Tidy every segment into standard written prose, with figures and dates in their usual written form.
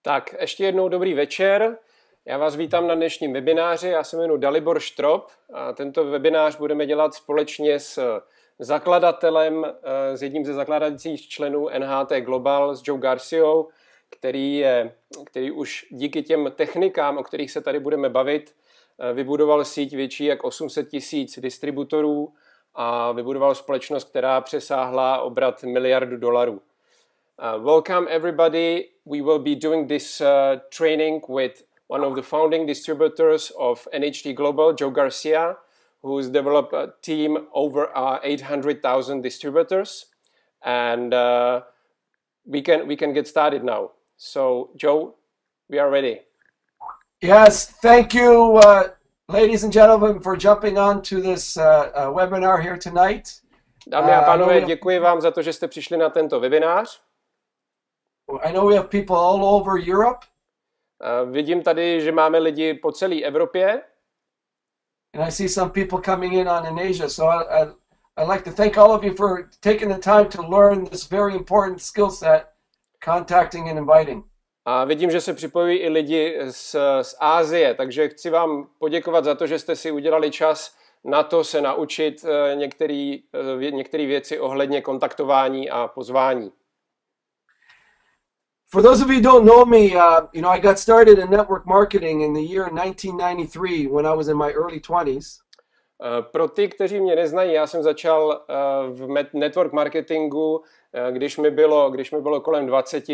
Tak, ještě jednou dobrý večer. Já vás vítám na dnešním webináři. Já se jmenuji Dalibor Štrop a tento webinář budeme dělat společně s zakladatelem, s jedním ze zakládajících členů NHT Global, s Joe Garciou, který už díky těm technikám, o kterých se tady budeme bavit, vybudoval síť větší jak 800 000 distributorů a vybudoval společnost, která přesáhla obrat $1 miliardu. Welcome everybody. We will be doing this training with one of the founding distributors of NHT Global, Joe Garcia, who's developed a team over 800,000 distributors. And we can get started now. So Joe, we are ready. Yes, thank you, ladies and gentlemen, for jumping on to this webinar here tonight. Dámy a pánové, děkuji vám za to, že jste přišli na tento webinář. I know we have people all over Europe. Vidím tady, že máme lidi po celé Evropě. And I see some people coming in Asia. So I'd like to thank all of you for taking the time to learn this very important skill set, contacting and inviting. A vidím, že se připojují i lidi z Asie, takže chci vám poděkovat za to, že jste si udělali čas na to se naučit některé věci ohledně kontaktování a pozvání. For those of you who don't know me, I got started in network marketing in the year 1993 when I was in my early 20s. Pro ty, kteří mě neznají, já jsem začal v network marketingu, když mi bylo kolem 20.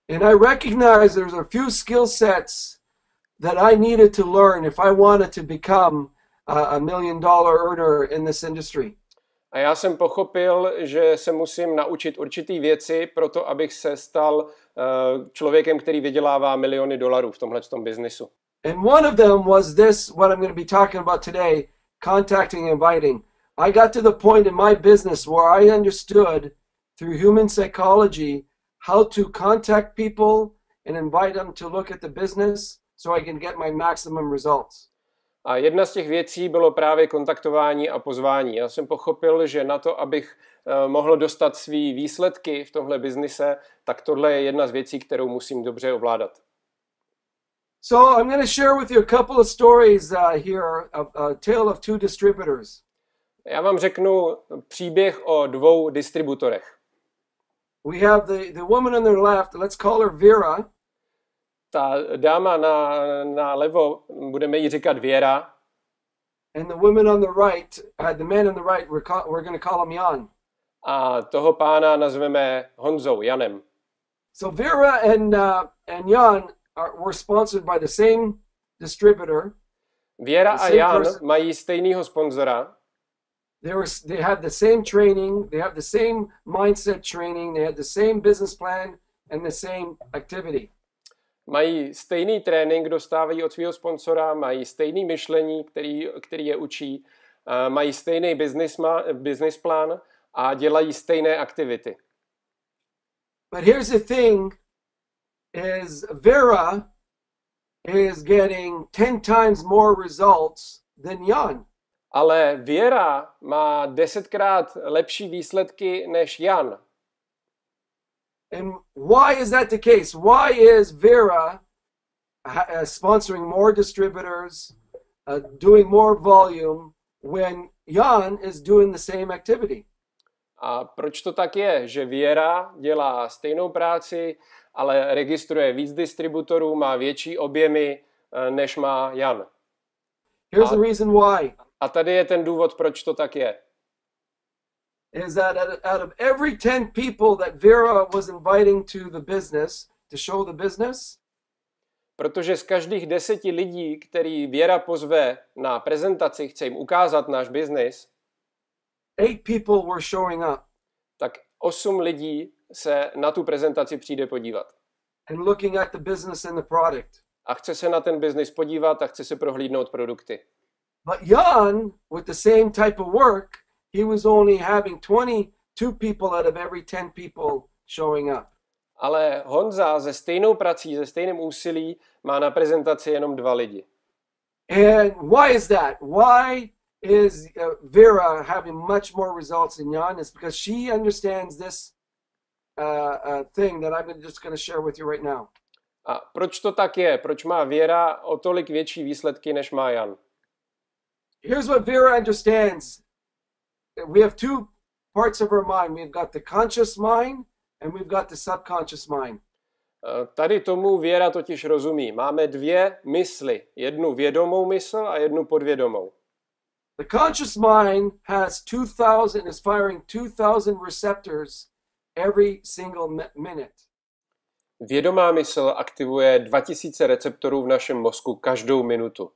And I recognized there's a few skill sets that I needed to learn if I wanted to become a $1 million earner in this industry. A já jsem pochopil, že se musím naučit určitý věci pro to, abych se stal člověkem, který vydělává miliony dolarů v tomhletom biznisu. And one of them was this, what I'm going to be talking about today, contacting and inviting. I got to the point in my business where I understood through human psychology how to contact people and invite them to look at the business so I can get my maximum results. A jedna z těch věcí bylo právě kontaktování a pozvání. Já jsem pochopil, že na to, abych mohl dostat svý výsledky v tomhle biznise, tak tohle je jedna z věcí, kterou musím dobře ovládat. So I'm going to share with you a couple of stories here, a tale of two distributors. Já vám řeknu příběh o dvou distributorech. We have the woman on the left, let's call her Vera. Ta dáma na levo, budeme jí říkat Věra. And the woman on the right, the man on the right, we're going to call him Jan. A toho pána nazveme Honzou, Janem. So Vera and Jan were sponsored by the same distributor. Věra a Jan mají stejného sponzora. They had the same training, they have the same mindset training, they had the same business plan and the same activity. Mají stejný trénink, dostávají od svého sponzora, mají stejný myšlení, který je učí, mají stejný business plán a dělají stejné aktivity. But here's the thing, is Vera is getting 10 times more results than Jan. Ale Věra má 10krát lepší výsledky než Jan. And why is that the case? Why is Vera sponsoring more distributors, doing more volume, when Jan is doing the same activity? A proč to tak je, že Věra dělá stejnou práci, ale registruje víc distributorů, má větší objemy, než má Jan? Here's the reason why. A tady je ten důvod, proč to tak je. Is that out of every 10 people that Vera was inviting to the business, to show the business, protože z každých 10 lidí, který Věra pozve na prezentaci, chce jim ukázat náš biznis, 8 people were showing up. Tak 8 lidí se na tu prezentaci přijde podívat. And looking at the business and the product. A chce se na ten biznis podívat a chce se prohlídnout produkty. But Jan, with the same type of work, he was only having 22 people out of every 10 people showing up. Ale Honza se stejnou prací, se stejným úsilí má na prezentaci jenom 2 lidi. And why is that? Why is Vera having much more results than Jan? It's because she understands this thing that I'm just going to share with you right now. A proč to tak je? Proč má Věra o tolik větší výsledky, než má Jan? Here's what Vera understands. We have two parts of our mind. We've got the conscious mind and we've got the subconscious mind. Tady tomu Věra totiž rozumí. Máme dvě mysli. Jednu vědomou mysl a jednu podvědomou. The conscious mind is firing 2,000 receptors every single minute. Vědomá mysl aktivuje 2000 receptorů v našem mozku každou minutu.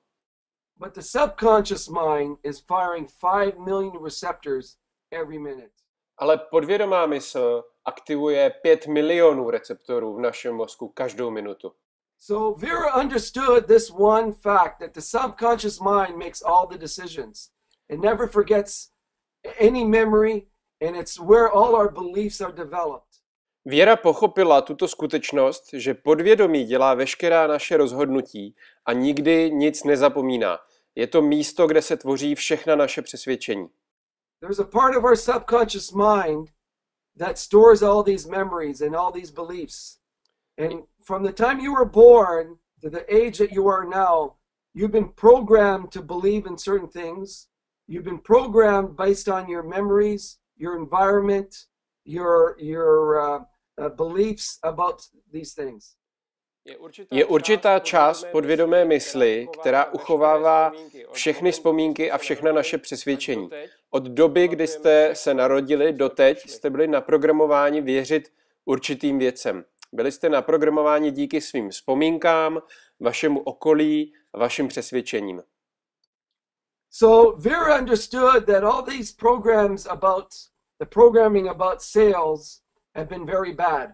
But the subconscious mind is firing 5 million receptors every minute. Ale podvědomá mysl aktivuje 5 milionů receptorů v našem mozku každou minutu. So Vera understood this one fact, that the subconscious mind makes all the decisions. It never forgets any memory, and it's where all our beliefs are developed. Věra pochopila tuto skutečnost, že podvědomí dělá veškerá naše rozhodnutí a nikdy nic nezapomíná. Je to místo, kde se tvoří všechna naše přesvědčení. There's a part of our subconscious mind that stores all these memories and all these beliefs. And from the time you were born to the age that you are now, you've been programmed to believe in certain things. You've been programmed based on your memories, your environment, your beliefs about these things. Je určitá část podvědomé mysli, která uchovává všechny vzpomínky a všechna naše přesvědčení. Od doby, kdy jste se narodili, doteď jste byli naprogramováni věřit určitým věcem. Byli jste naprogramováni díky svým vzpomínkám, vašemu okolí a vašim přesvědčením. So Vera understood that all these programs about the programming about sales have been very bad.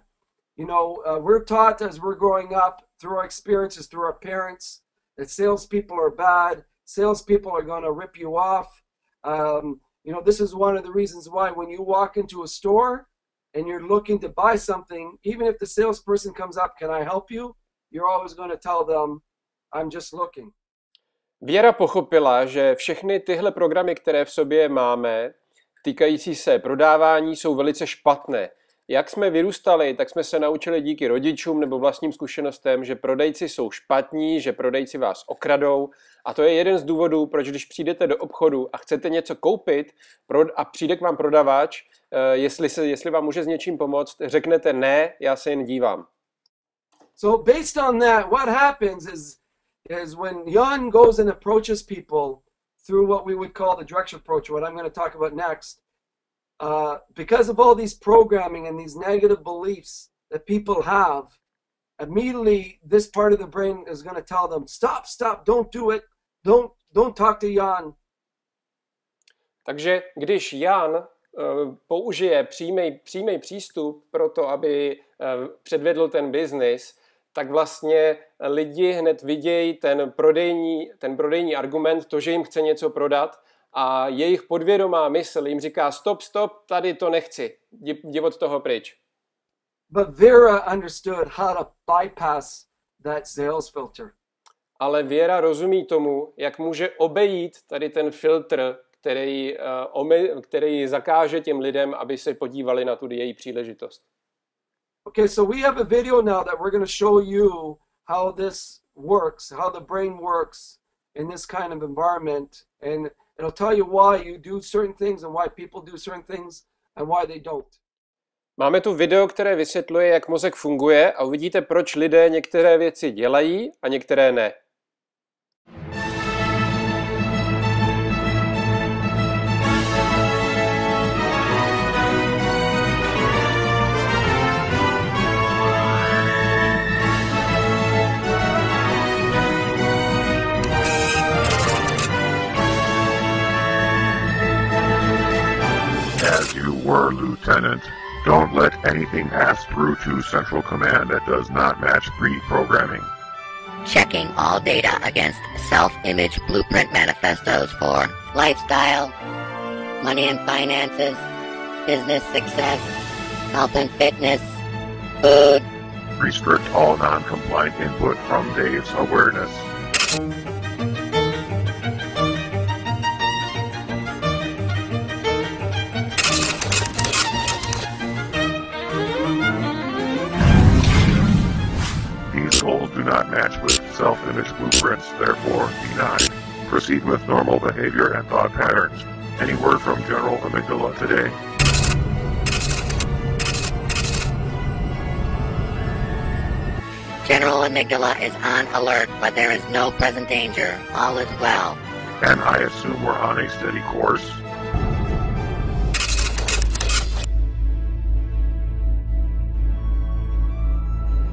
You know, we're taught as we're growing up through our experiences, through our parents, that salespeople are bad. Salespeople are going to rip you off. You know, this is one of the reasons why when you walk into a store and you're looking to buy something, even if the salesperson comes up, can I help you? You're always going to tell them, I'm just looking. Věra pochopila, že všechny tyhle programy, které v sobě máme, týkající se prodávání, jsou velice špatné. Jak jsme vyrůstali, tak jsme se naučili díky rodičům nebo vlastním zkušenostem, že prodejci jsou špatní, že prodejci vás okradou. A to je jeden z důvodů, proč když přijdete do obchodu a chcete něco koupit a přijde k vám prodavač, jestli vám může s něčím pomoct, řeknete ne, já se jen dívám. So based on that, what happens is when Jan goes and approaches people through what we would call the direction approach, what I'm going to talk about next, because of all these programming and these negative beliefs that people have, immediately this part of the brain is going to tell them, stop, don't do it, don't talk to Jan. Takže když Jan použije přímý přístup pro to, aby předvedl ten biznis, tak vlastně lidi hned vidějí ten prodejní argument, to, že jim chce něco prodat, a jejich podvědomá mysl jim říká stop, tady to nechci, jdi od toho pryč. But Vera understood how to bypass that sales filter. Ale Věra rozumí tomu, jak může obejít tady ten filtr, který zakáže těm lidem, aby se podívali na tu její příležitost. Okay, so we have a video now that we're going to show you how this works, how the brain works in this kind of environment, and it'll tell you why you do certain things and why people do certain things and why they don't. Máme tu video, které vysvětluje, jak mozek funguje, a uvidíte, proč lidé některé věci dělají a některé ne. As you were, Lieutenant, don't let anything pass through to Central Command that does not match pre-programming. Checking all data against self-image blueprint manifestos for lifestyle, money and finances, business success, health and fitness, food. Restrict all non-compliant input from Dave's awareness. do not match with self-image blueprints, therefore denied. Proceed with normal behavior and thought patterns. Any word from General Amygdala today? General Amygdala is on alert, but there is no present danger. All is well. And I assume we're on a steady course?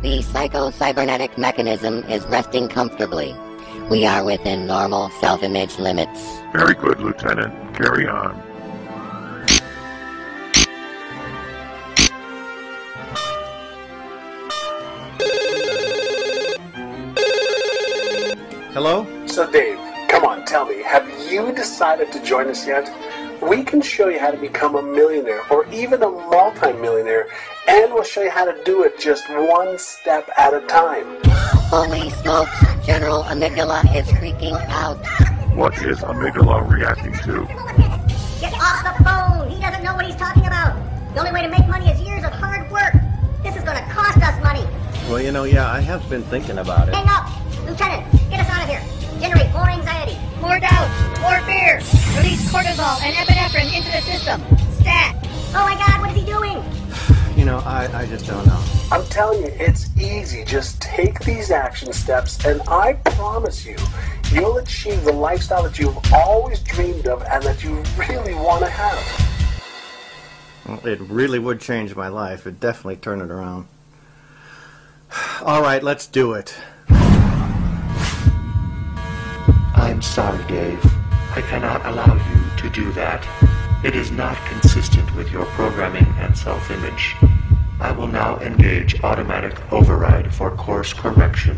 The psycho-cybernetic mechanism is resting comfortably. We are within normal self-image limits. Very good, Lieutenant. Carry on. Hello? So Dave, come on, tell me, have you decided to join us yet? We can show you how to become a millionaire or even a multi-millionaire, and we'll show you how to do it just one step at a time. Holy smokes, General Amygdala is freaking out. What is Amygdala reacting to? Get off the phone! He doesn't know what he's talking about. The only way to make money is years of hard work. This is going to cost us money. Well, yeah, I have been thinking about it. Hang up! Lieutenant, get us out of here. Generate more anxiety, more doubt, more fear. Release cortisol and epinephrine into the system. Stat! Oh my God, what is he doing? I just don't know. I'm telling you, it's easy. Just take these action steps, and I promise you, you'll achieve the lifestyle that you've always dreamed of and that you really want to have. Well, it really would change my life. It'd definitely turn it around. All right, let's do it. I'm sorry, Dave. I cannot allow you to do that. It is not consistent with your programming and self-image. I will now engage automatic override for course correction.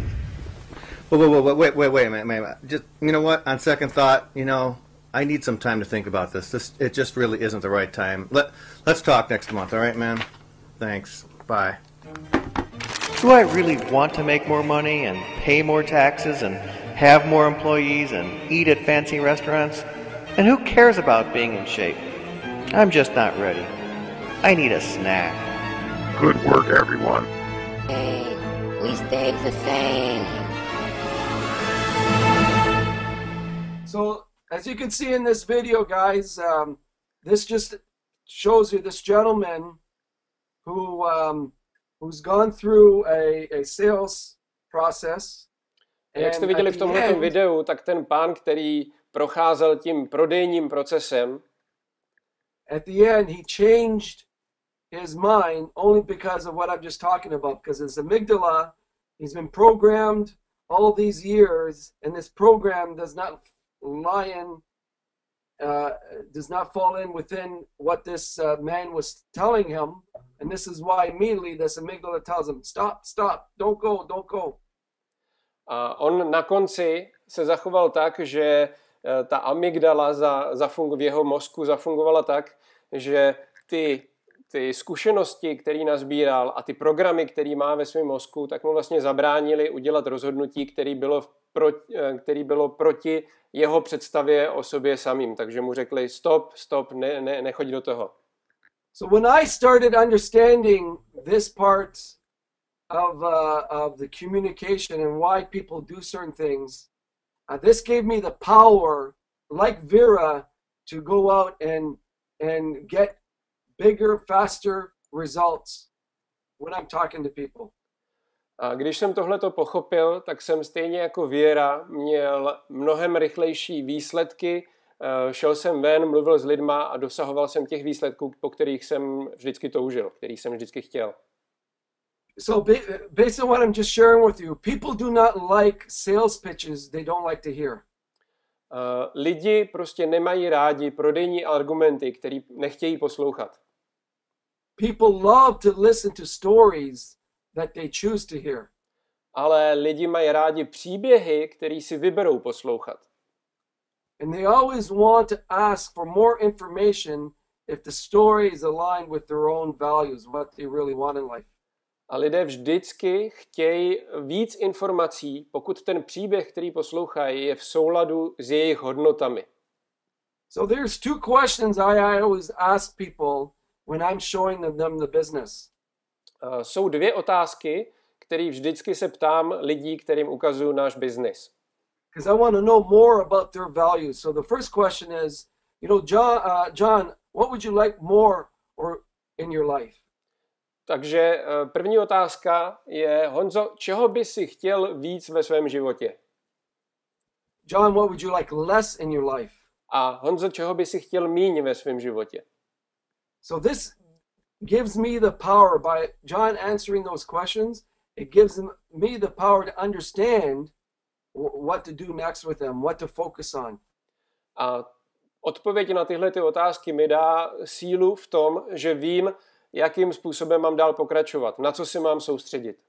Wait a minute. Just, you know what? On second thought, I need some time to think about this. It just really isn't the right time. Let's talk next month, all right, man? Thanks. Bye. Do I really want to make more money and pay more taxes and have more employees and eat at fancy restaurants? And who cares about being in shape? I'm just not ready. I need a snack. Good work, everyone. Hey, we stayed the same. So, as you can see in this video, guys, this just shows you this gentleman who's gone through a sales process. Jak jste viděli v tomto videu, tak ten pán, který procházel tím prodejním procesem, at the end he changed his mind only because of what I'm just talking about, because his amygdala, he's been programmed all these years, and this program does not fall in within what this man was telling him, and this is why immediately this amygdala tells him, stop, don't go. A on na konci se zachoval tak, že ta amygdala v jeho mozku zafungovala tak, že ty zkušenosti, které nazbíral a ty programy, které má ve svém mozku, tak mu vlastně zabránili udělat rozhodnutí, který bylo proti jeho představě o sobě samým. Takže mu řekli stop, nechoď do toho. So when I started understanding this part of the communication and why people do certain things, this gave me the power, like Vera, to go out and get bigger, faster results when I'm talking to people. A když jsem tohleto pochopil, tak jsem stejně jako Věra měl mnohem rychlejší výsledky. Šel jsem ven, mluvil s lidma a dosahoval jsem těch výsledků, po kterých jsem vždycky toužil, který jsem vždycky chtěl. So based on what I'm just sharing with you, people do not like sales pitches they don't like to hear. Lidi prostě nemají rádi prodejní argumenty, který nechtějí poslouchat. People love to listen to stories that they choose to hear. Ale lidi mají rádi příběhy, který si vyberou poslouchat. And they always want to ask for more information if the story is aligned with their own values, what they really want in life. A lidé vždycky chtějí víc informací, pokud ten příběh, který poslouchají, je v souladu s jejich hodnotami. So there's two questions I always ask people when I'm showing them the business. Jsou dvě otázky, který vždycky se ptám lidí, kterým ukazuju náš biznis. Because I want to know more about their values. So the first question is, John, what would you like more or in your life? Takže první otázka je, Honzo, čeho by si chtěl víc ve svém životě? John, what would you like less in your life? A Honzo, čeho by si chtěl míň ve svém životě? So this gives me the power, by John answering those questions, it gives me the power to understand what to do next with them, what to focus on. A odpověď na tyhle ty otázky mi dá sílu v tom, že vím, jakým způsobem mám dál pokračovat, na co se mám soustředit.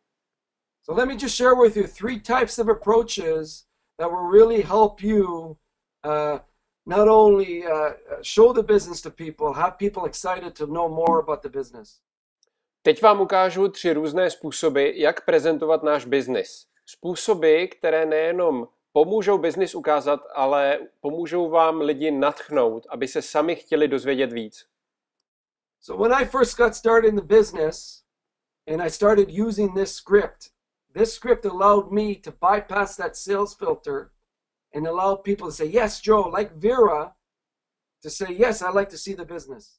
So let me just share with you 3 types of approaches that will really help you not only show the business to people, have people excited to know more about the business. Teď vám ukážu 3 různé způsoby, jak prezentovat náš biznis. Způsoby, které nejenom pomůžou biznis ukázat, ale pomůžou vám lidi nadchnout, aby se sami chtěli dozvědět víc. So when I first got started in the business and I started using this script allowed me to bypass that sales filter and allow people to say, yes, Joe, like Vera, to say, yes, I like to see the business.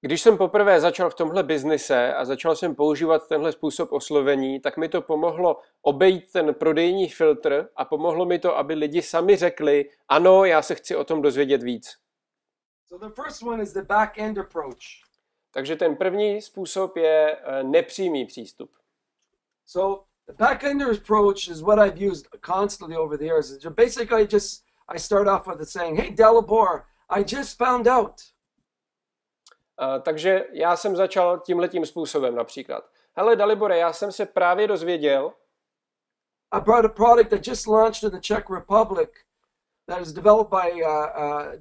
Když jsem poprvé začal v tomhle biznise a začal jsem používat tenhle způsob oslovení, tak mi to pomohlo obejít ten prodejní filtr a pomohlo mi to, aby lidi sami řekli, ano, já se chci o tom dozvědět víc. So the first one is the back-end approach. Takže ten první způsob je nepřímý přístup. So the back-end approach is what I've used constantly over the years. Basically, I start off with it saying, hey, Dalibor, I just found out. Takže já jsem začal tímhletím způsobem například. Hele, Dalibore, já jsem se právě dozvěděl. I brought a product that just launched in the Czech Republic that is developed by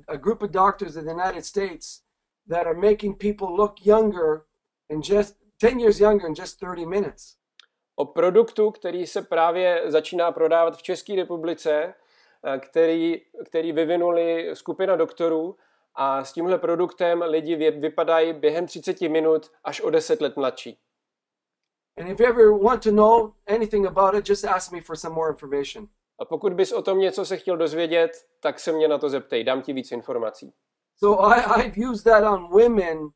a group of doctors in the United States that are making people look younger in just 10 years younger in just 30 minutes. O produktu, který se právě začíná prodávat v České republice, který vyvinuli skupina doktorů, a s tímhle produktem lidi vypadají během 30 minut až o 10 let mladší. And if you ever want to know anything about it, just ask me for some more information. A pokud bys o tom něco se chtěl dozvědět, tak se mě na to zeptej, dám ti víc informací. So I've used that on women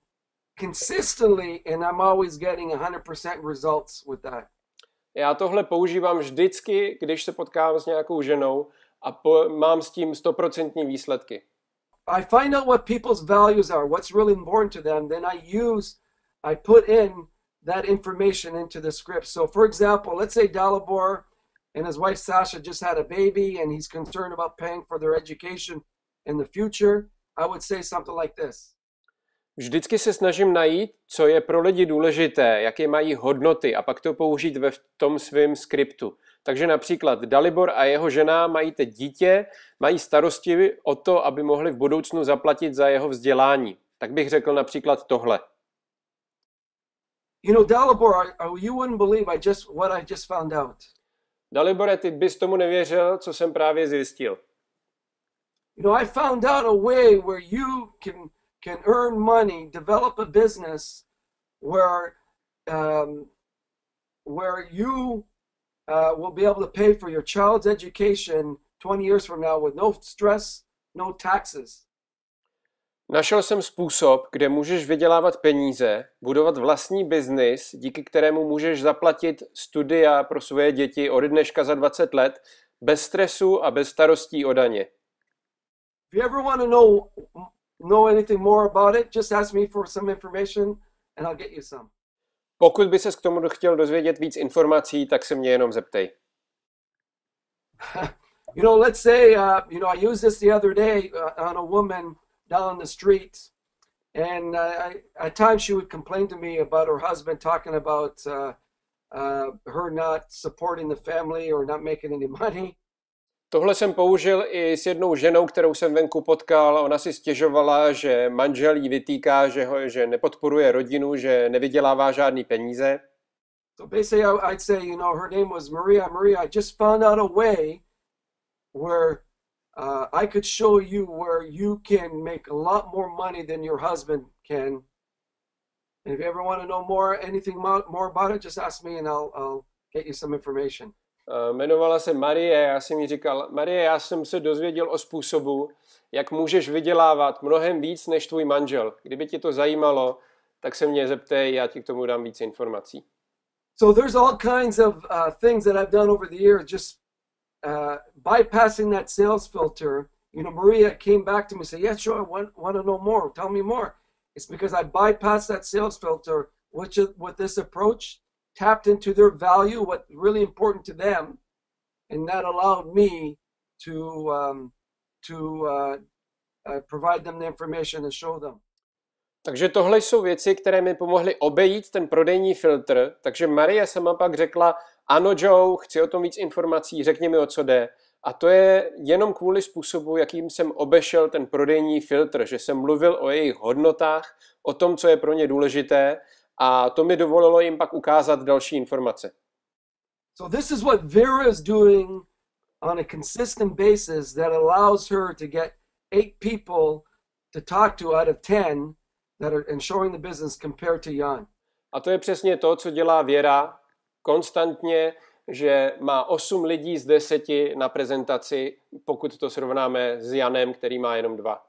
consistently and I'm always getting 100% results with that. Já tohle používám vždycky, když se potkám s nějakou ženou a mám s tím 100% výsledky. I find out what people's values are, what's really important to them, then I put in that information into the script. So for example, let's say Dalibor and his wife Sasha just had a baby and he's concerned about paying for their education in the future. I would say something like this. Vždycky se snažím najít, co je pro lidi důležité, jaké mají hodnoty a pak to použít ve tom svém skriptu. Takže například Dalibor a jeho žena mají teď dítě, mají starosti o to, aby mohli v budoucnu zaplatit za jeho vzdělání. Tak bych řekl například tohle. You know, Dalibor, you wouldn't believe what I just found out. Dalibore, ty bys tomu nevěřil, co jsem právě zjistil. You know, I found out a way where you can earn money, develop a business where you will be able to pay for your child's education 20 years from now with no stress, no taxes. Našel jsem způsob, kde můžeš vydělávat peníze, budovat vlastní biznis, díky kterému můžeš zaplatit studia pro svoje děti ode dneška za 20 let, bez stresu a bez starostí o daně. If you ever want to know anything more about it, just ask me for some information and I'll get you some. Pokud by ses k tomu chtěl dozvědět víc informací, tak se mě jenom zeptej. You know, let's say, I used this the other day on a woman down the street, and at times she would complain to me about her husband talking about her not supporting the family or not making any money. Tohle jsem použil i s jednou ženou, kterou jsem venku potkal. Ona si stěžovala, že manžel jí vytýká, že nepodporuje rodinu, že nevydělává žádný peníze. So basically I'd say, you know, her name was Maria. Maria, I just found out a way where I could show you where you can make a lot more money than your husband can. And if you ever want to know anything more about it, just ask me and I'll get you some information. Jmenovala se Marie, já jsem jí říkal, Marie, já jsem se dozvěděl o způsobu, jak můžeš vydělávat mnohem víc než tvůj manžel. Kdyby ti to zajímalo, tak se mě zeptej, já ti k tomu dám více informací. So there's all kinds of things that I've done over the years, just bypassing that sales filter. You know, Maria came back to me and said, yes, sure, I want to know more. Tell me more. It's because I bypassed that sales filter, which with this approach, tapped into their value, what's really important to them, and that allowed me to provide them the information and show them. Takže tohle jsou věci, které mi pomohly obejít ten prodejní filtr. Takže Marie sama pak řekla, ano Joe, chci o tom víc informací, řekni mi, o co jde. A to je jenom kvůli způsobu, jakým jsem obešel ten prodejní filtr, že jsem mluvil o jejich hodnotách, o tom, co je pro ně důležité, a to mi dovolilo jim pak ukázat další informace. So this is what Vera is doing on a consistent basis that allows her to get 8 people to talk to out of 10 that are and showing the business compared to Jan. A to je přesně to, co dělá Věra konstantně, že má 8 lidí z 10 na prezentaci, pokud to srovnáme s Janem, který má jenom 2.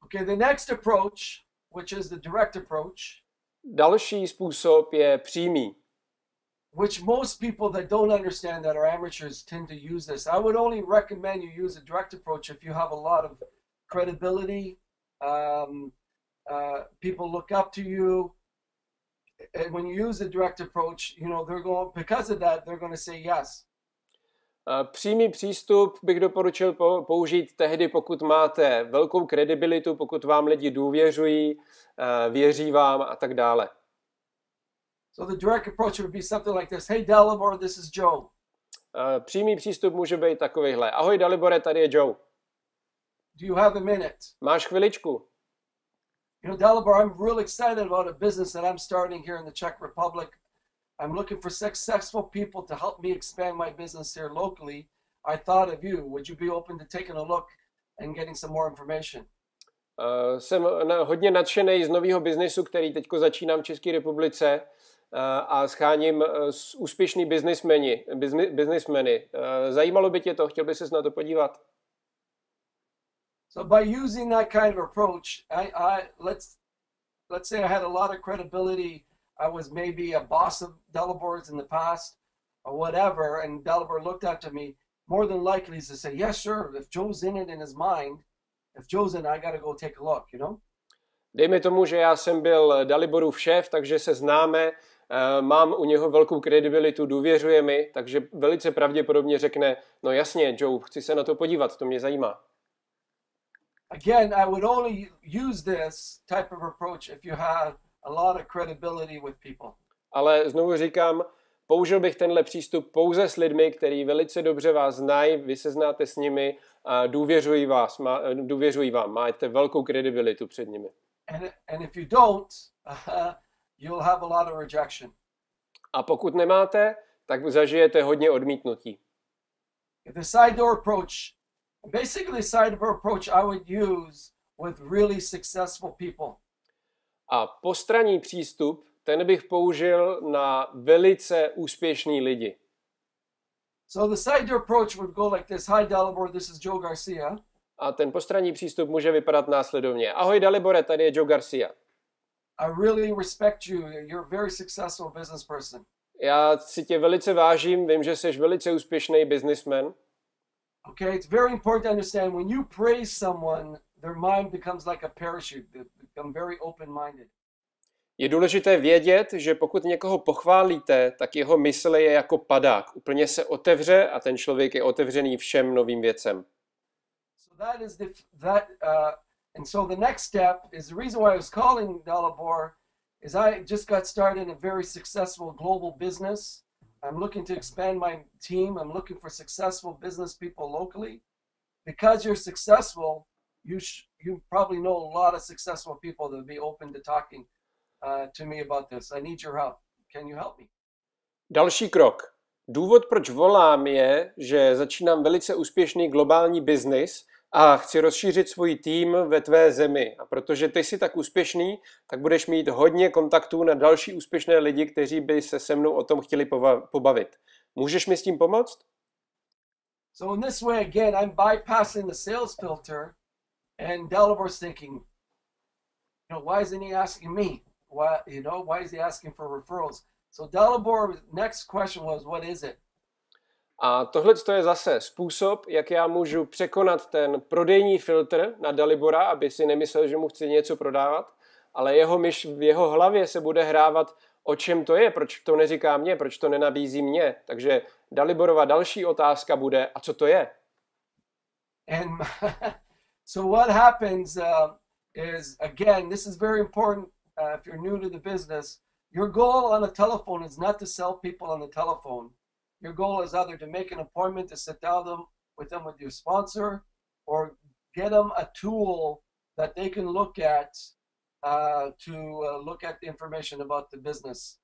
Okay, the next approach, which is the direct approach. Další způsob je přímý. Which most people that don't understand that are amateurs tend to use this. I would only recommend you use a direct approach if you have a lot of credibility. People look up to you. And when you use a direct approach, you know, because of that, they're going to say yes. Přímý přístup bych doporučil použít tehdy, pokud máte velkou kredibilitu, pokud vám lidi důvěřují, věří vám a tak dále. So the direct approach would be something like this. Hey Dalibor, this is Joe. Přímý přístup může být takovýhle. Ahoj Dalibore, tady je Joe. Do you have a minute? Máš chviličku? You know, Dalibor, I'm really excited about a business that I'm starting here in the Czech Republic. I'm looking for successful people to help me expand my business here locally. I thought of you. Would you be open to taking a look and getting some more information? Jsem hodně nadšený z nového biznesu, který teďko začínám v České republice a scháním úspěšný biznismeny. Zajímalo by tě to? Chtěl by ses na to podívat? So by using that kind of approach, let's say I had a lot of credibility. I was maybe a boss of Dalibor's in the past or whatever, and Dalibor looked up to me. More than likely to say, yes, sure, if Joe's in it in his mind, if Joe's in, I got to go take a look, you know? Dejme tomu, že já jsem byl Daliborův šéf, takže se známe, mám u něho velkou kredibilitu, důvěřuje mi, takže velice pravděpodobně řekne, no jasně, Joe, chci se na to podívat, to mě zajímá. Again, I would only use this type of approach if you have a lot of credibility with people. Ale znovu říkám, použil bych tenhle přístup pouze s lidmi, kteří velice dobře vás znají, vy se znáte s nimi a důvěřují vám, máte velkou kredibilitu před nimi. And if you don't, you'll have a lot of rejection. A pokud nemáte, tak zažijete hodně odmítnutí. The side door approach, basically side door approach I would use with really successful people. A postranní přístup, ten bych použil na velice úspěšný lidi. So the side door approach would go like this. Hi Dalibor, this is Joe Garcia. A ten postranní přístup může vypadat následovně. Ahoj Dalibore, tady je Joe Garcia. I really respect you. You're a very successful business person. Já si tě velice vážím, vím, že jsi velice úspěšný businessman. Okay, it's very important to understand when you praise someone, their mind becomes like a parachute. They become very open-minded. Je důležité vědět, že pokud někoho pochválíte, tak jeho mysl je jako padák. Úplně se otevře a ten člověk je otevřený všem novým věcem. So the next step is the reason why I was calling Dalibor is I just got started in a very successful global business. I'm looking to expand my team. I'm looking for successful business people locally. Because you're successful, you probably know a lot of successful people that would be open to talking to me about this. I need your help. Can you help me? Další krok. Důvod, proč volám, je, že začínám velice úspěšný globální biznis a chci rozšířit svůj tým ve tvé zemi. A protože ty jsi tak úspěšný, tak budeš mít hodně kontaktů na další úspěšné lidi, kteří by se mnou o tom chtěli pobavit. Můžeš mi s tím pomoct? So in this way, again, I'm bypassing the sales filter, and Dalibor's thinking, why isn't he asking me? Why is he asking for referrals? So Dalibor's next question was, what is it? A tohle je zase způsob, jak já můžu překonat ten prodejní filtr na Dalibora, aby si nemyslel, že mu chci něco prodávat, ale jeho myš v jeho hlavě se bude hrávat, o čem to je, proč to neříká mně, proč to nenabízí mně. Takže Daliborova další otázka bude, a co to je? And so what happens is, again, this is very important if you're new to the business. Your goal on a telephone is not to sell people on the telephone. Your goal is either to make an appointment to sit down with your sponsor, or get them a tool that they can look at to look at the information about the business.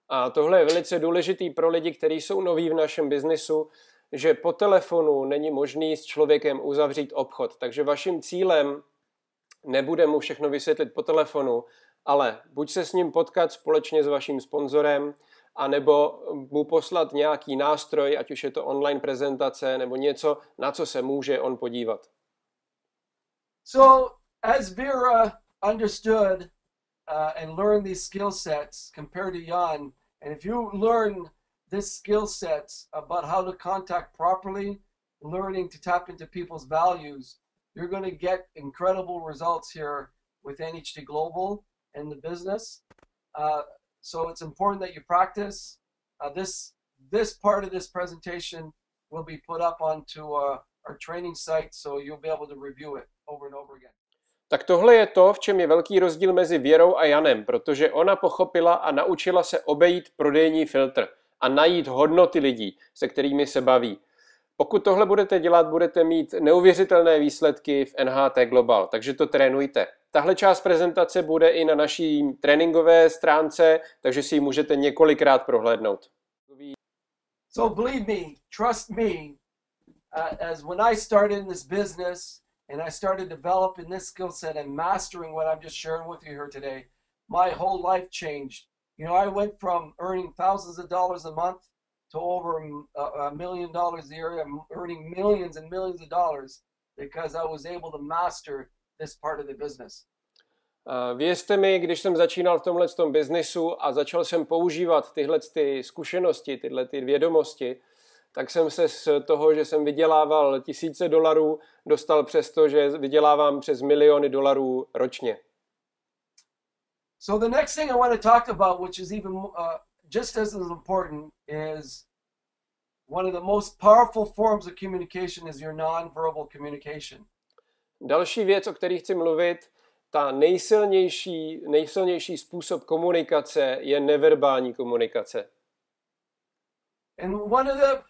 A tohle je velice důležitý pro lidi, kteří jsou noví v našem biznisu, že po telefonu není možný s člověkem uzavřít obchod. Takže vaším cílem nebude mu všechno vysvětlit po telefonu, ale buď se s ním potkat společně s vaším sponzorem, anebo mu poslat nějaký nástroj, ať už je to online prezentace, nebo něco, na co se může on podívat. So, as Vera understood and learned these skill sets compared to Jan, and if you learn this skill sets about how to contact properly, learning to tap into people's values, you're going to get incredible results here with NHT Global and the business. So it's important that you practice. This part of this presentation will be put up onto our training site, so you'll be able to review it over and over again. Tak tohle je to, v čem je velký rozdíl mezi Věrou a Janem, protože ona pochopila a naučila se obejít prodejní filtr a najít hodnoty lidí, se kterými se baví. Pokud tohle budete dělat, budete mít neuvěřitelné výsledky v NHT Global, takže to trénujte. Tahle část prezentace bude i na naší tréninkové stránce, takže si ji můžete několikrát prohlédnout. So believe me, trust me, as when I started in this business and I started developing this skill set and mastering what I'm just sharing with you here today, my whole life changed. I went from earning thousands of dollars a month to over $1 million a year. I'm earning millions and millions of dollars because I was able to master this part of the business. Věřte mi, když jsem začínal v tomhletom biznisu a začal jsem používat tyhle zkušenosti, tyhle vědomosti, tak jsem se z toho, že jsem vydělával tisíce dolarů, dostal přes to, že vydělávám přes miliony dolarů ročně. So the next thing I want to talk about, which is even just as important, is one of the most powerful forms of communication is your non-verbal communication. Další věc, o které chci mluvit, ta nejsilnější způsob komunikace je neverbální komunikace. And one of the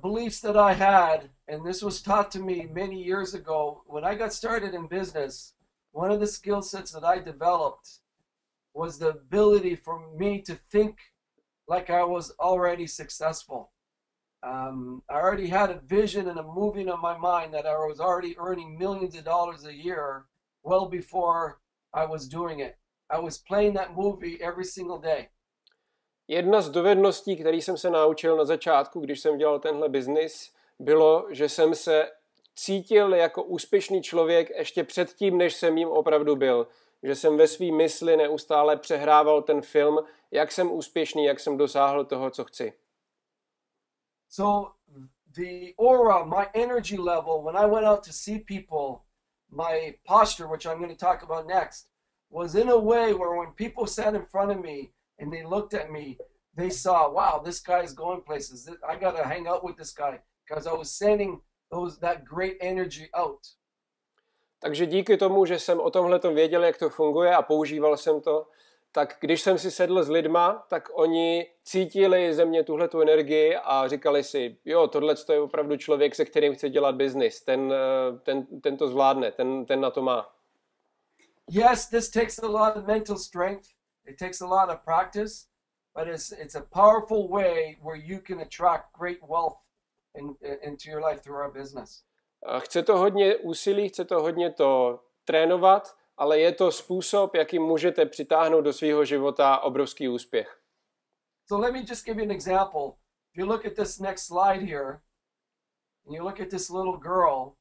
beliefs that I had, and this was taught to me many years ago, when I got started in business, one of the skill sets that I developed was the ability for me to think like I was already successful. I already had a vision and a moving on my mind that I was already earning millions of dollars a year well before I was doing it. I was playing that movie every single day. Jedna z dovedností, které jsem se naučil na začátku, když jsem dělal tenhle biznis, bylo, že jsem se cítil jako úspěšný člověk ještě předtím, než jsem jim opravdu byl. Že jsem ve svý mysli neustále přehrával ten film, jak jsem úspěšný, jak jsem dosáhl toho, co chci. So the aura, my energy level, when I went out to see people, my posture, which I'm going to talk about next, was in a way where when people sat in front of me and they looked at me, they saw, wow, this guy's going places. I got to hang out with this guy because I was sending that great energy out. Takže díky tomu, že jsem o tomhletom věděl, jak to funguje a používal jsem to, tak když jsem si sedl s lidma, tak oni cítili ze mě tuhletu energii a říkali si, jo, tohle je opravdu člověk, se kterým chce dělat biznis, ten to zvládne, ten na to má. Yes, this takes a lot of mental strength, it takes a lot of practice, but it's a powerful way where you can attract great wealth into your life through our business. Chce to hodně úsilí, chce to hodně to trénovat, ale je to způsob, jakým můžete přitáhnout do svého života obrovský úspěch. So let me just give you an example. If you look at this next slide here, and you look at this little girl,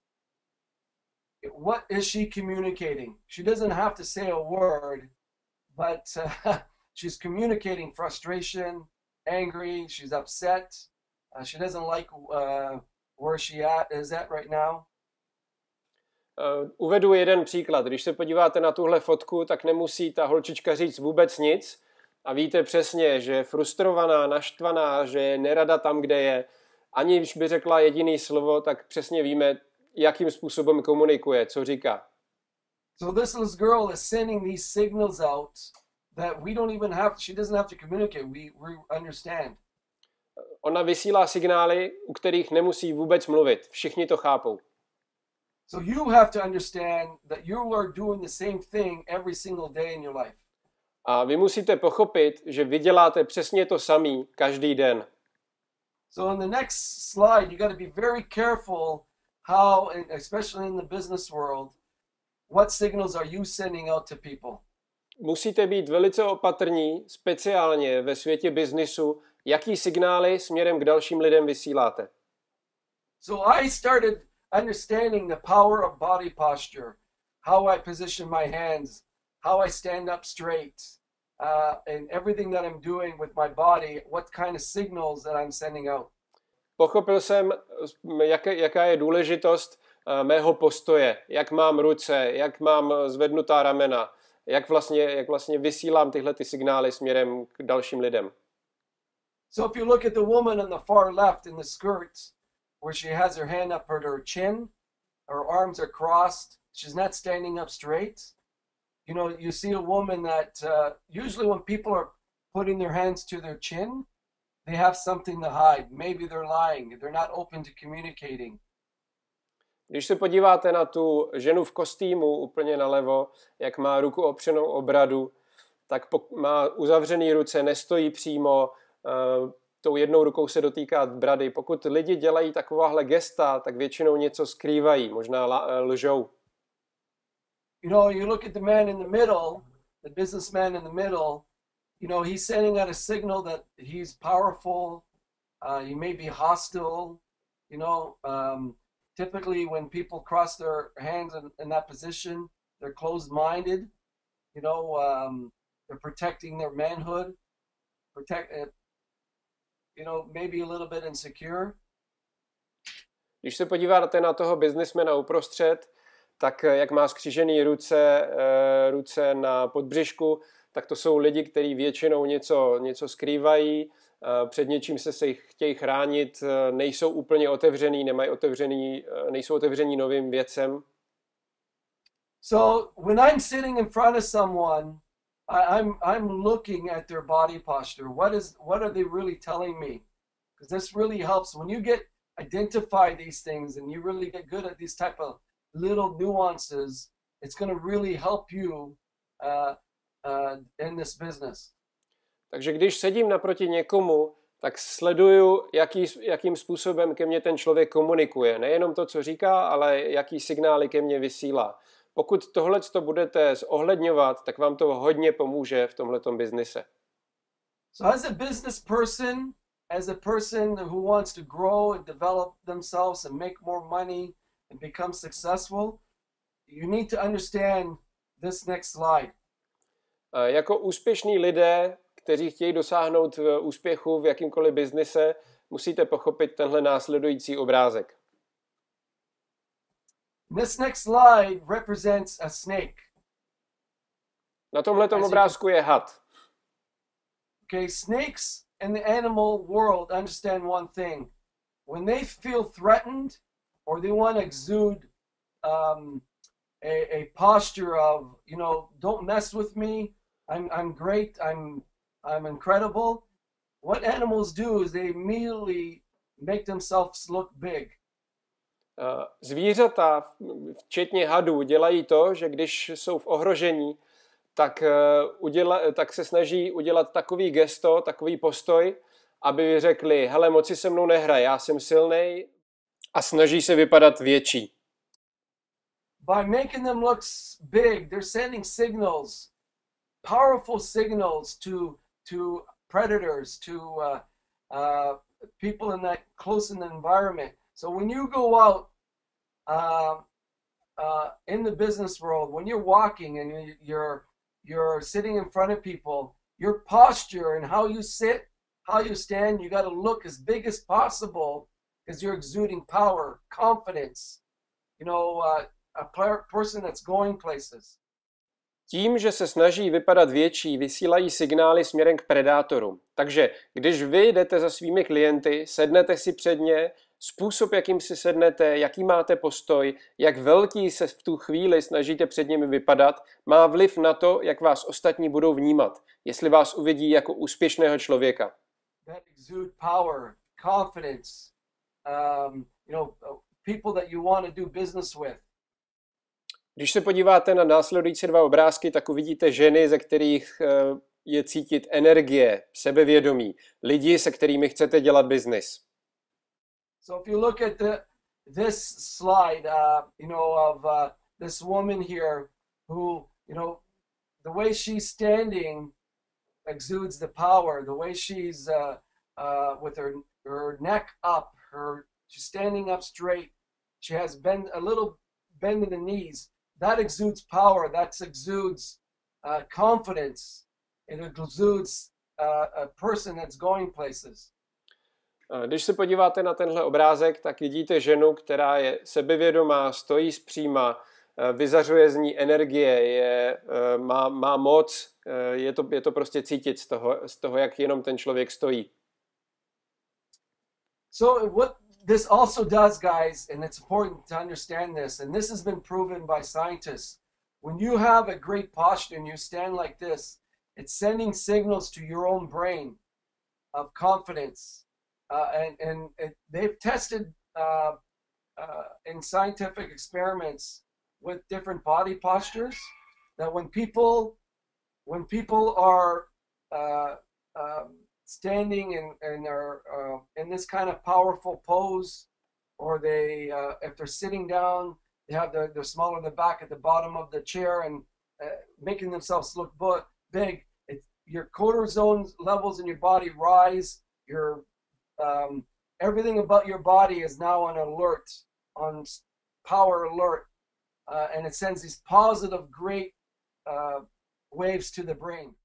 what is she communicating? She doesn't have to say a word, but she's communicating frustration, angry, she's upset. She doesn't like where she is at right now. Uvedu jeden příklad. Když se podíváte na tuhle fotku, tak nemusí ta holčička říct vůbec nic a víte přesně, že je frustrovaná, naštvaná, že je nerada tam, kde je. Aniž by řekla jediný slovo, tak přesně víme, jakým způsobem komunikuje, co říká. So this little girl is sending these signals out that we don't even have, she doesn't have to communicate, we understand. Ona vysílá signály, u kterých nemusí vůbec mluvit. Všichni to chápou. So you have to understand that you are doing the same thing every single day in your life. A vy musíte pochopit, že vy děláte přesně to samý každý den. So in the next slide, you got to be very careful how, especially in the business world, what signals are you sending out to people? Musíte být velice opatrní, speciálně ve světě biznisu, jaký signály směrem k dalším lidem vysíláte. So I started understanding the power of body posture, how I position my hands, how I stand up straight, and everything that I'm doing with my body, what kind of signals that I'm sending out. Pochopil jsem, jaká je důležitost mého postoje, jak mám ruce, jak mám zvednutá ramena, jak vlastně vysílám tyhle ty signály směrem k dalším lidem. So if you look at the woman on the far left in the skirt, where she has her hand up at her chin, her arms are crossed, she's not standing up straight. You know, you see a woman that usually when people are putting their hands to their chin, they have something to hide. Maybe they're lying. They're not open to communicating. Když se podíváte na tu ženu v kostýmu úplně nalevo, jak má ruku opřenou o bradu, tak má uzavřený ruce, nestojí přímo, tou jednou rukou se dotýká brady. Pokud lidi dělají takováhle gesta, tak většinou něco skrývají, možná lžou. You know, you look at the man in the middle, the businessman in the middle, you know, he's sending out a signal that he's powerful, he may be hostile, you know, typically when people cross their hands in that position, they're closed-minded, you know, they're protecting their manhood, you know, maybe a little bit insecure. Když se podíváte na toho biznismena uprostřed, tak jak má skřížený ruce na podbřišku, tak to jsou lidi, kteří většinou něco skrývají, před něčím se chtějí chránit, nejsou úplně otevřený, nejsou otevření novým věcem. So when I'm sitting in front of someone, I'm looking at their body posture. What are they really telling me? Because this really helps when you identify these things and you really get good at these type of little nuances. It's going to really help you in this business. Takže když sedím naproti někomu, tak sleduju, jakým způsobem ke mně ten člověk komunikuje. Nejenom to, co říká, ale jaký signály ke mně vysílá. Pokud tohleto budete zohledňovat, tak vám to hodně pomůže v tomhletom biznise. So as a business person, as a person who wants to grow and develop themselves and make more money and become successful, you need to understand this next slide. Jako úspěšní lidé, kteří chtějí dosáhnout úspěchu v jakýmkoliv biznise, musíte pochopit tenhle následující obrázek. This next slide represents a snake. Na tomhletom obrázku je had. Okay, snakes in the animal world understand one thing. When they feel threatened or they want to exude a posture of, you know, don't mess with me, I'm great, I'm incredible. What animals do is they immediately make themselves look big. Zvířata, včetně hadů, dělají to, že když jsou v ohrožení, tak se snaží udělat takový gesto, takový postoj, aby řekli, hele, moc si se mnou nehraj, já jsem silnej, a snaží se vypadat větší. by making them look big, they're sending signals, powerful signals to predators, to people in that close in the environment. So when you go out in the business world, when you're walking and you're sitting in front of people, your posture and how you sit, how you stand, you got to look as big as possible because you're exuding power, confidence, a person that's going places. Tím, že se snaží vypadat větší, vysílají signály směrem k predátorům. Takže když vy jdete za svými klienty, sednete si před ně, způsob, jakým si sednete, jaký máte postoj, jak velký se v tu chvíli snažíte před nimi vypadat, má vliv na to, jak vás ostatní budou vnímat, jestli vás uvidí jako úspěšného člověka. That exude power, confidence, people that you want to do business with. Když se podíváte na následující dva obrázky, tak uvidíte ženy, ze kterých je cítit energie, sebevědomí, lidi, se kterými chcete dělat biznis. So if you look at this slide, of this woman here who, the way she's standing exudes the power. The way she's with her neck up, she's standing up straight. She has a little bend in the knees. That exudes power. That exudes confidence. It exudes a person that's going places. Když se podíváte na tenhle obrázek, tak vidíte ženu, která je sebevědomá, stojí zpříma, vyzařuje z ní energie, má moc, je to prostě cítit z toho, jak jenom ten člověk stojí. So what this also does, guys, and it's important to understand this, and this has been proven by scientists, when you have a great posture and you stand like this, it's sending signals to your own brain of confidence. And they've tested in scientific experiments with different body postures that when people are standing and are in this kind of powerful pose, or they if they're sitting down, they have they're smaller the back at the bottom of the chair and making themselves look big. Your cortisol levels in your body rise. Your everything about your body is now on alert, on power alert, and it sends these positive, great waves to the brain.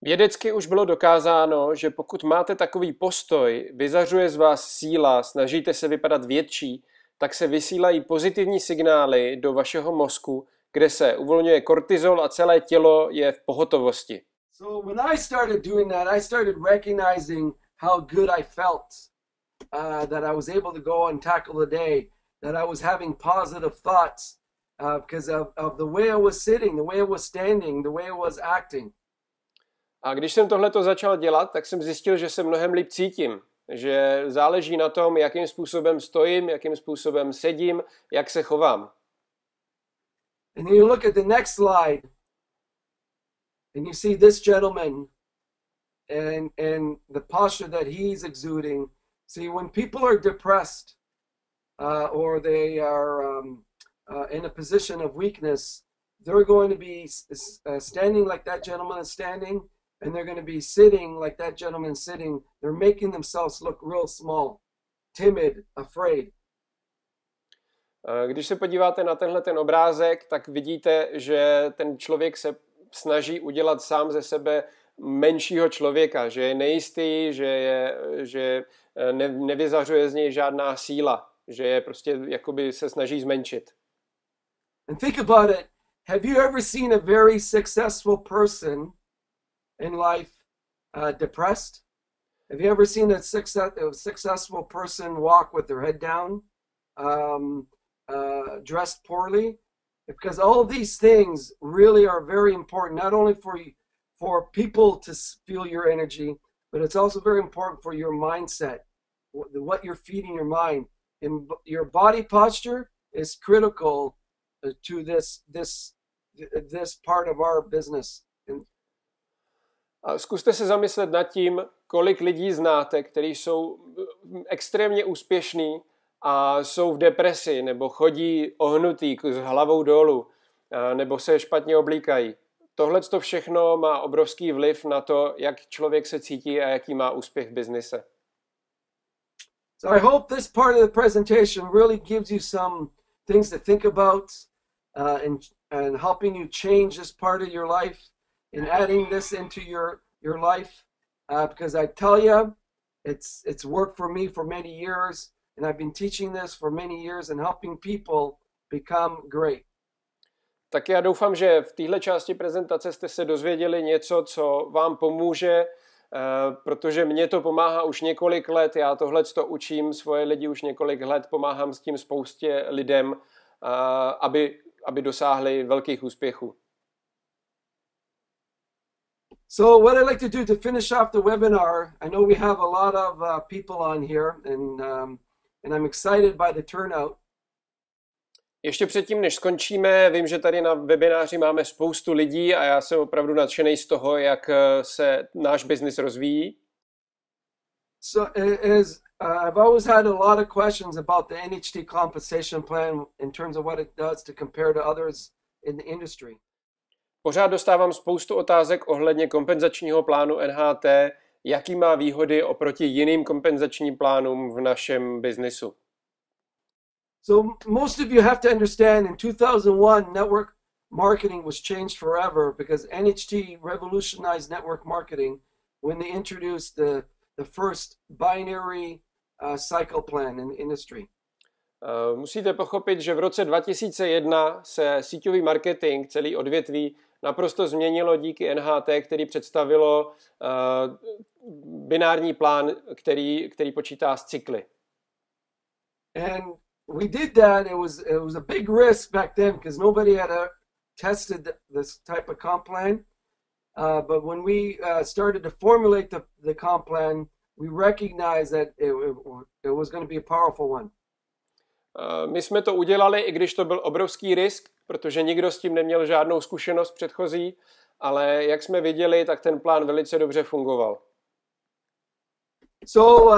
Vědecky už bylo dokázáno, že pokud máte takový postoj, vyzařuje z vás síla, snažíte se vypadat větší, tak se vysílají pozitivní signály do vašeho mozku, kde se uvolňuje kortizol a celé tělo je v pohotovosti. So when I started doing that, I started recognizing how good I felt, that I was able to go and tackle the day, that I was having positive thoughts because of the way I was sitting, the way I was standing, the way I was acting. A když jsem tohleto začal dělat, tak jsem zjistil, že se mnohem líp cítím. Že záleží na tom, jakým způsobem stojím, jakým způsobem sedím, jak se chovám. And you look at the next slide, and you see this gentleman and the posture that he's exuding. See, when people are depressed or they are in a position of weakness, they're going to be standing like that gentleman is standing, and they're going to be sitting like that gentleman is sitting. They're making themselves look real small, timid, afraid. Když se podíváte na ten obrázek, tak vidíte, že ten člověk se snaží udělat sám ze sebe menšího člověka, že je nejistý, že nevyzařuje z něj žádná síla, že je prostě jakoby se snaží zmenšit. And think about it. Have you ever seen a very successful person in life depressed? Have you ever seen a successful person walk with their head down, dressed poorly? Because all of these things really are very important, not only for people to feel your energy, but it's also very important for your mindset, what you're feeding your mind. And your body posture is critical to this part of our business. A zkuste se zamyslet nad tím, kolik lidí znáte, kteří jsou extrémně úspěšní, a jsou v depresi, nebo chodí ohnutý s hlavou dolů, nebo se špatně oblíkají. Tohle to všechno má obrovský vliv na to, jak člověk se cítí a jaký má úspěch v biznise. So I hope this part of the presentation really gives you some things to think about and helping you change this part of your life and adding this into your life. Because I tell you, it's worked for me for many years, and I've been teaching this for many years and helping people become great. Tak já doufám, že v téhle části prezentace jste se dozvěděli něco, co vám pomůže, protože mě to pomáhá už několik let. Já tohleto učím svoje lidi už několik let, pomáhám s tím spoustě lidem, aby dosáhli velkých úspěchů. So what I'd like to do to finish off the webinar, I know we have a lot of people on here, and I'm excited by the turnout. Ještě předtím, než skončíme, vím, že tady na webináři máme spoustu lidí a já jsem opravdu nadšený z toho, jak se náš biznis rozvíjí. So I've always had a lot of questions about the NHT compensation plan in terms of what it does to compare to others in the industry. Pořád dostávám spoustu otázek ohledně kompenzačního plánu NHT, jaký má výhody oproti jiným kompenzačním plánům v našem biznisu. So most of you have to understand in 2001 network marketing was changed forever because NHT revolutionized network marketing when they introduced the first binary cycle plan in the industry. Musíte pochopit, že v roce 2001 se síťový marketing, celý odvětví, naprosto změnilo díky NHT, který představilo binární plán, který počítá s cykly. And we did that. It was a big risk back then because nobody had tested this type of comp plan. But when we started to formulate the comp plan, we recognized that it was going to be a powerful one. My jsme to udělali, i když to byl obrovský risk, protože nikdo s tím neměl žádnou zkušenost předchozí, ale jak jsme viděli, tak ten plán velice dobře fungoval. So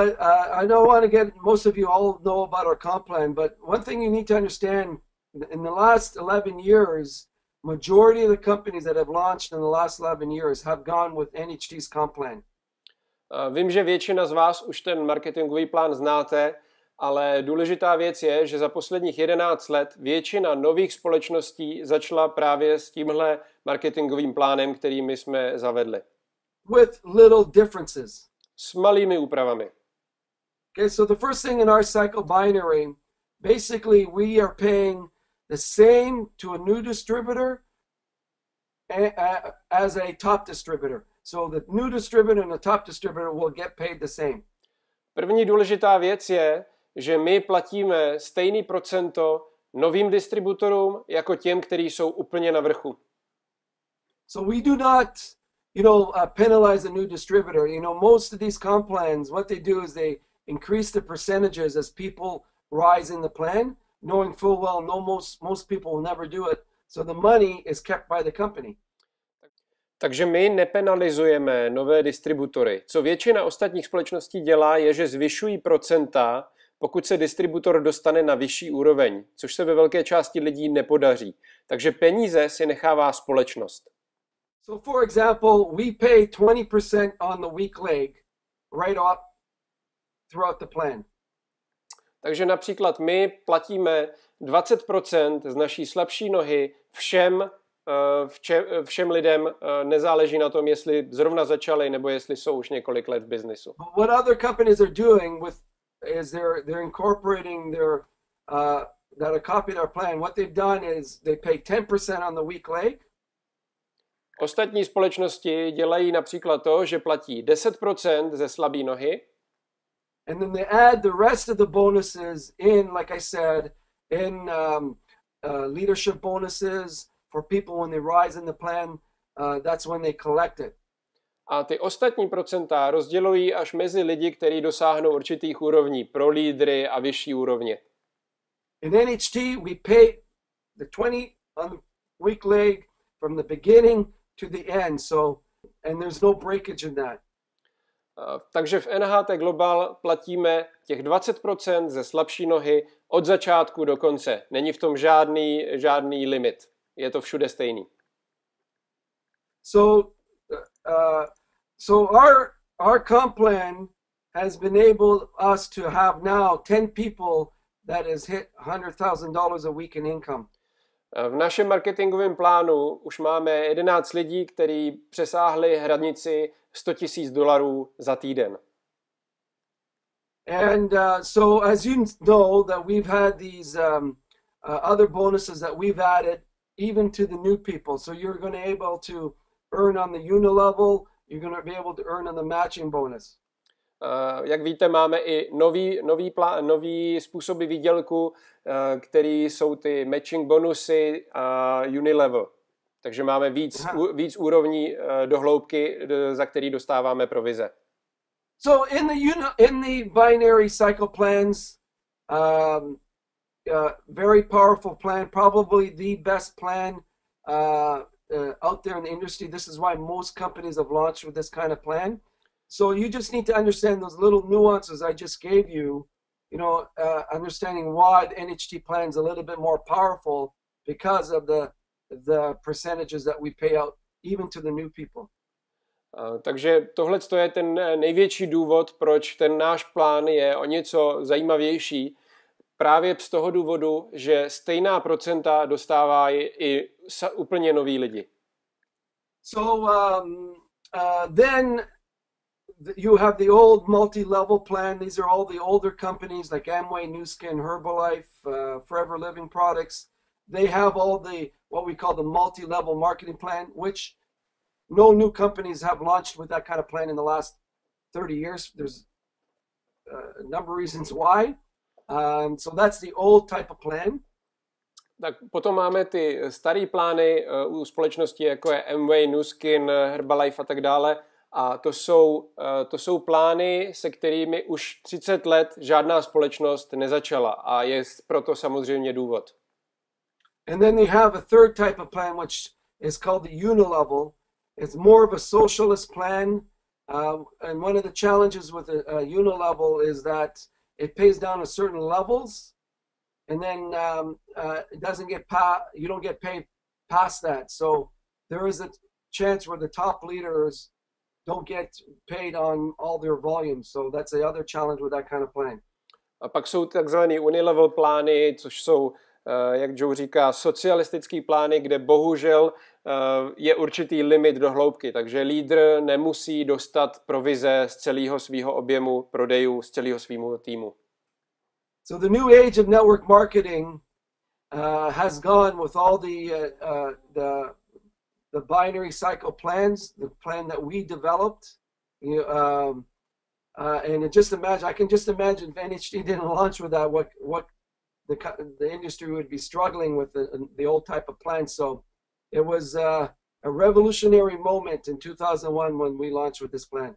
I don't want to get, most of you all know about our comp plan, but one thing you need to understand, in the last 11 years, majority of the companies that have launched in the last 11 years have gone with NHT's comp plan. Vím, že většina z vás už ten marketingový plán znáte, ale důležitá věc je, že za posledních 11 let většina nových společností začala právě s tímhle marketingovým plánem, který my jsme zavedli. With little differences. S malými úpravami. Okay, so the first thing in our cycle binary, basically we are paying the same to a new distributor as a top distributor. So the new distributor and the top distributor will get paid the same. První důležitá věc je, že my platíme stejný procento novým distributorům jako těm, kteří jsou úplně na vrchu. So we do not, penalize a new distributor. Most of these comp plans, what they do is they increase the percentages as people rise in the plan, knowing full well most people will never do it. So the money is kept by the company. Takže my nepenalizujeme nové distributory. Co většina ostatních společností dělá, je, že zvyšují procenta, pokud se distributor dostane na vyšší úroveň, což se ve velké části lidí nepodaří. Takže peníze si nechává společnost. So for example, we pay 20% on the weak leg right off throughout the plan. Takže například my platíme 20% z naší slabší nohy všem lidem, nezáleží na tom, jestli zrovna začali nebo jestli jsou už několik let v biznisu. What other companies are doing is they're incorporating their that are copied our plan. What they've done is they pay 10% on the weak leg. Ostatní společnosti dělají například to, že platí 10% ze slabé nohy. And then they add the rest of the bonuses in, like I said, in leadership bonuses for people when they rise in the plan. That's when they collect it. A ty ostatní procenta rozdělují až mezi lidi, kteří dosáhnou určitých úrovní, pro lídry a vyšší úrovně. In NHT, we pay the 20 on the weak leg from the beginning to the end, and there's no breakage in that. Takže v NHT Global platíme těch 20% ze slabší nohy od začátku do konce. Není v tom žádný limit. Je to všude stejný. So our comp plan has been able us to have now 10 people that has hit $100,000 a week in income. V našem marketingovém plánu už máme 11 lidí, kteří přesáhli hranici $100,000 za týden. And so as you know that we've had these other bonuses that we've added even to the new people. So you're going to be able to earn on the uni level, you're going to be able to earn on the matching bonus. Jak víte, máme i nový způsoby výdělku, který jsou ty matching bonusy a unilevel. Takže máme víc úrovní do hloubky, za který dostáváme provize. So in the binary cycle plans, very powerful plan, probably the best plan out there in the industry. This is why most companies have launched with this kind of plan. So you just need to understand those little nuances I just gave you, understanding why the NHT plan is a little bit more powerful because of the percentages that we pay out even to the new people. Takže tohle je ten největší důvod, proč ten náš plán je o něco zajímavější. Právě z toho důvodu, že stejná procenta dostávají i úplně noví lidi. So then you have the old multi-level plan. These are all the older companies like Amway, Nu Skin, Herbalife, Forever Living Products. They have all the what we call the multi-level marketing plan, which no new companies have launched with that kind of plan in the last 30 years. There's a number of reasons why. So that's the old type of plan. Tak potom máme ty staré plány u společností, jako je Amway, Nu Skin, Herbalife a tak dále. A to jsou plány, se kterými už 30 let žádná společnost nezačala. A je proto samozřejmě důvod. And then they have a third type of plan, which is called the unilevel. It's more of a socialist plan. And one of the challenges with a unilevel is that it pays down at certain levels. And then it doesn't get you don't get paid past that. So there is a chance where the top leaders don't get paid on all their volume. So that's the other challenge with that kind of plan. A pak jsou takzvané unilevel plány, což jsou, jak Joe říká, socialistický plány, kde bohužel je určitý limit do hloubky. Takže lídr nemusí dostat provize z celého svého objemu prodejů, z celého svého týmu. So the new age of network marketing has gone with all the binary cycle plans, the plan that we developed. And I can just imagine if NHT didn't launch with that, what the industry would be struggling with the old type of plan. So it was a revolutionary moment in 2001 when we launched with this plan.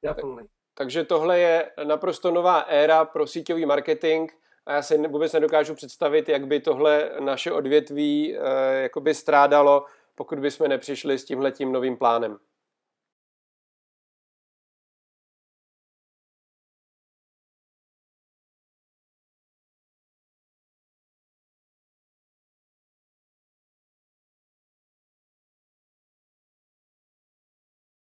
Definitely. Takže tohle je naprosto nová éra pro síťový marketing a já si vůbec nedokážu představit, jak by tohle naše odvětví jakoby strádalo, pokud bychom nepřišli s tímhletím novým plánem.